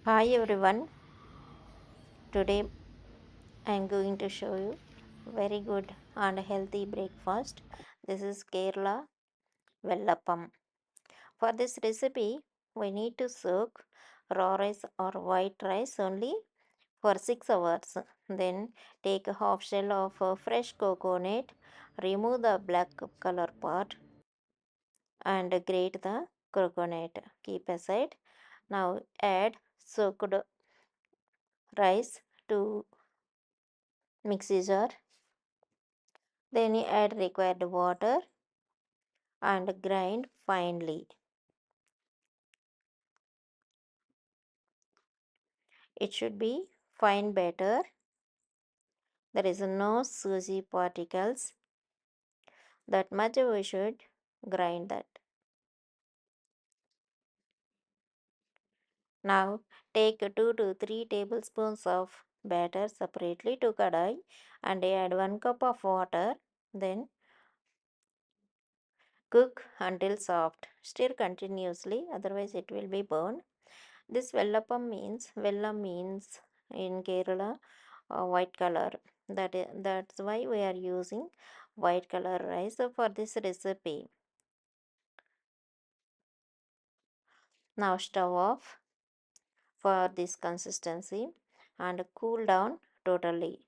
Hi everyone. Today I am going to show you very good and healthy breakfast. This is Kerala Vellapam. For this recipe, we need to soak raw rice or white rice only for 6 hours. Then take a half shell of fresh coconut, remove the black color part and grate the coconut. Keep aside. Now add soaked rice to mixer jar. Then you add required water and grind finely. It should be fine batter. There is no suji particles. That much we should grind that. Now take 2 to 3 tablespoons of batter separately to kadai and add 1 cup of water. Then cook until soft. Stir continuously, otherwise it will be burned. This vellam means in Kerala white color. That's why we are using white color rice for this recipe. Now stove off for this consistency and cool down totally.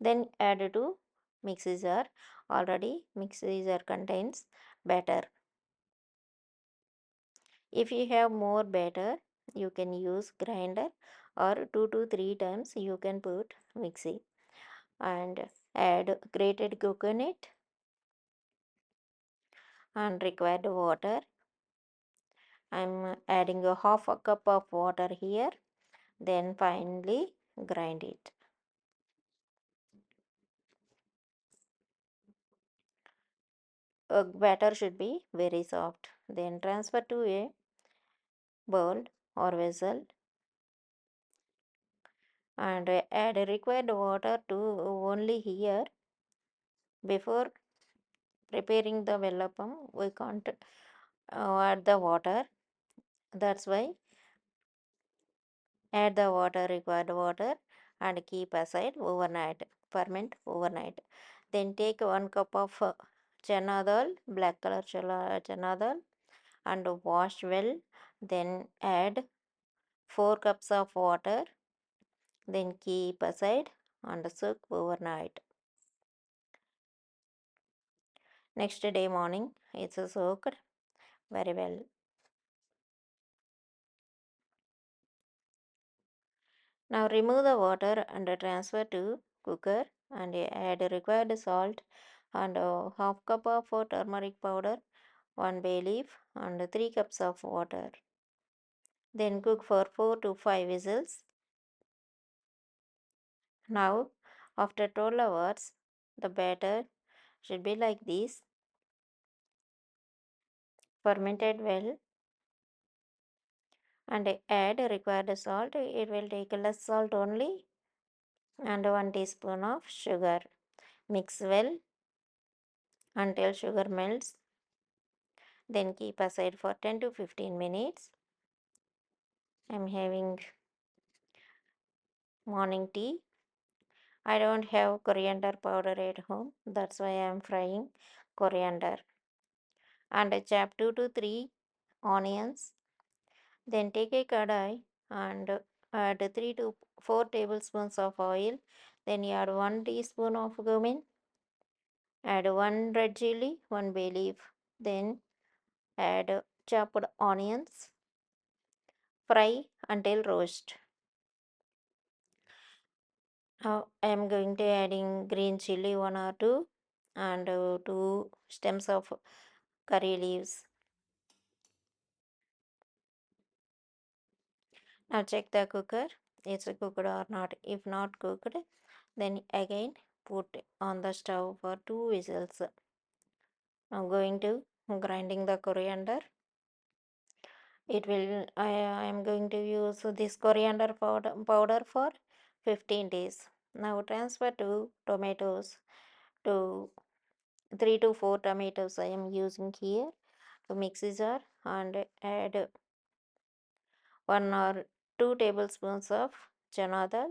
Then add to mixer jar. Already mixer jar contains batter. If you have more batter, you can use grinder or 2 to 3 times you can put mixie and add grated coconut and required water. I'm adding a half a cup of water here, then finally grind it. A batter should be very soft. Then transfer to a bowl or vessel and add required water to only here. Before preparing the vellapam, we can't add the water. That's why add the required water and keep aside overnight. Ferment overnight. Then take 1 cup of chana dal, black color chana dal, and wash well. Then add 4 cups of water. Then keep aside and soak overnight. Next day morning, it's soaked very well. Now remove the water and transfer to cooker and add required salt and half cup of turmeric powder, 1 bay leaf and 3 cups of water. Then cook for 4 to 5 whistles. Now after 12 hours, the batter should be like this, fermented well, and add required salt. It will take less salt only and 1 teaspoon of sugar. Mix well until sugar melts. Then keep aside for 10 to 15 minutes. I'm having morning tea. I don't have coriander powder at home. That's why I'm frying coriander. And chop 2 to 3 onions. Then take a kadai and add 3 to 4 tablespoons of oil. Then you add 1 teaspoon of cumin. Add 1 red chili, 1 bay leaf. Then add chopped onions. Fry until roast. Now I am going to adding green chili 1 or 2 and 2 stems of curry leaves. Now check the cooker. It's cooked or not. If not cooked, then again put on the stove for 2 whistles. Now going to grinding the coriander. I am going to use this coriander powder for 15 days. Now transfer to tomatoes, to 3 to 4 tomatoes I am using here to mixer jar and add 1 or 2 tablespoons of chana dal.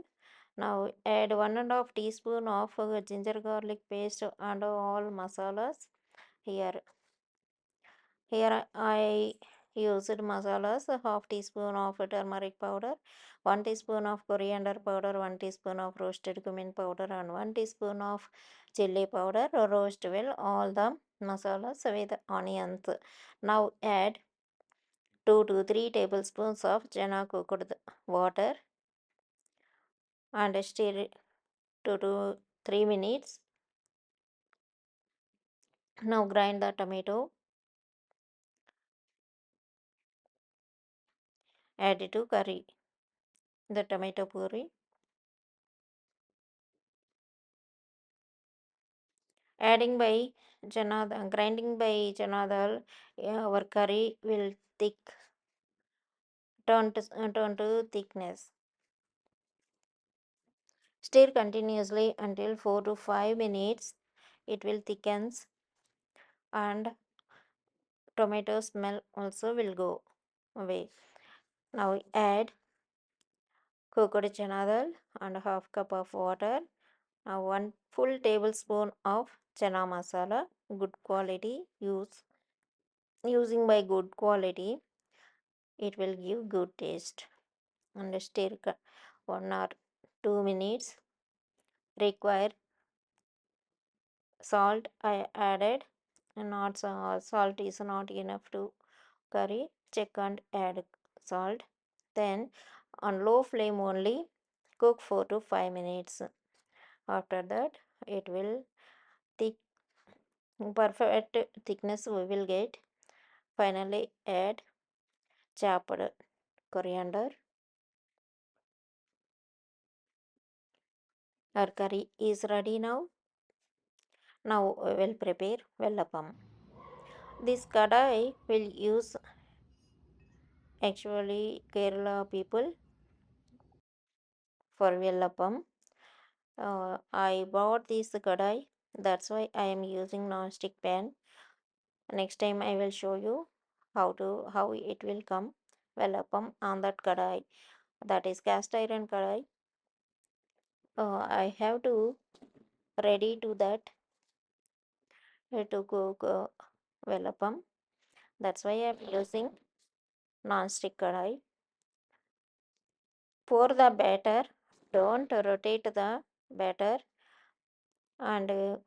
Now add 1.5 teaspoon of ginger garlic paste and all masalas. Here Here I used masalas, a half teaspoon of turmeric powder, 1 teaspoon of coriander powder, 1 teaspoon of roasted cumin powder, and 1 teaspoon of chili powder. Roast well all the masalas with onions. Now add 2 to 3 tablespoons of chana cooked water and stir it 2 to 3 minutes. Now grind the tomato, add it to curry, the tomato puree. Adding by grinding by chana dal, our curry will turn to thickness. Stir continuously until 4 to 5 minutes. It will thickens and tomato smell also will go away. Now add cooked chana dal and half cup of water. Now 1 full tablespoon of chana masala, good quality. Using by good quality, it will give good taste. And stir 1 or 2 minutes. Require salt I added, and not salt is not enough to curry. Check and add salt. Then on low flame only cook 4 to 5 minutes. After that it will thick perfect thickness we will get. Finally add chopped coriander. Our curry is ready now. Now we will prepare vellapam. This kadai will use actually Kerala people for Vellapam. I bought this kadai, that's why I am using non-stick pan. Next time I will show you how it will come Vellapam on that kadai, that is cast iron kadai. I have to ready to that to cook Vellapam. That's why I am using non-stick kadai. Pour the batter, don't rotate the batter, and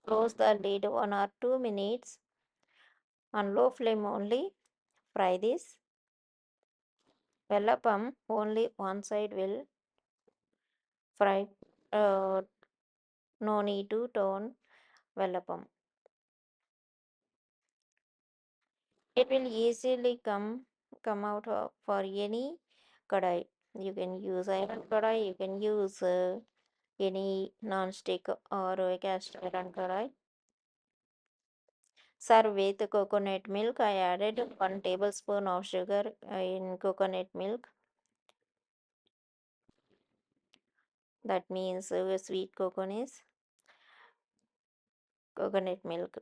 close the lid 1 or 2 minutes on low flame only. Fry this. Vellapam only one side will fry. Uh, no need to turn vellapam. It will easily come out for any kadai. You can use iron kadai. You can use any non-stick or cast iron kadai. Serve with coconut milk. I added 1 tablespoon of sugar in coconut milk. That means sweet coconut milk.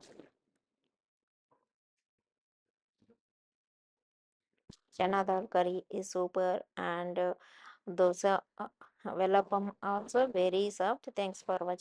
Chana dal curry is super, and dosa vellapam also very soft. Thanks for watching.